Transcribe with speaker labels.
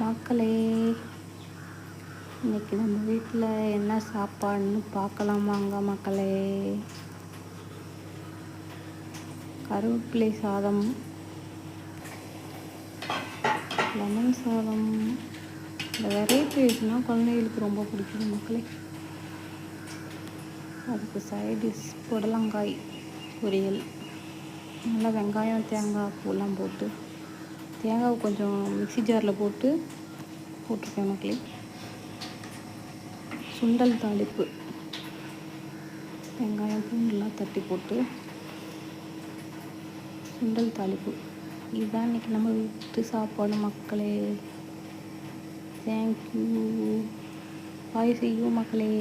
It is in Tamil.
Speaker 1: மக்களே, இன்னைக்கு நம்ம வீட்டில் என்ன சாப்பாடுன்னு பார்க்கலாமாங்க மக்களே. கருவேப்பிலை சாதம், லெமன் சாதம். இந்த வெரைட்டி ரைஸ்னால் குழந்தைகளுக்கு ரொம்ப பிடிக்கும் மக்களே. அதுக்கு சைடிஷ் புடலங்காய் பொரியல், நல்லா வெங்காயம் தேங்காய் பூலாம் போட்டு, தேங்காவை கொஞ்சம் மிக்ஸி ஜாரில் போட்டிருக்கேன் மக்களே. சுண்டல் தாளிப்பு, வெங்காயம் பூண்டெலாம் தட்டி போட்டு சுண்டல் தாளிப்பு. இதுதான் இன்றைக்கி நம்ம வீட்டு சாப்பாடு மக்களே. தேங்க்யூ. பாய், see you மக்களே.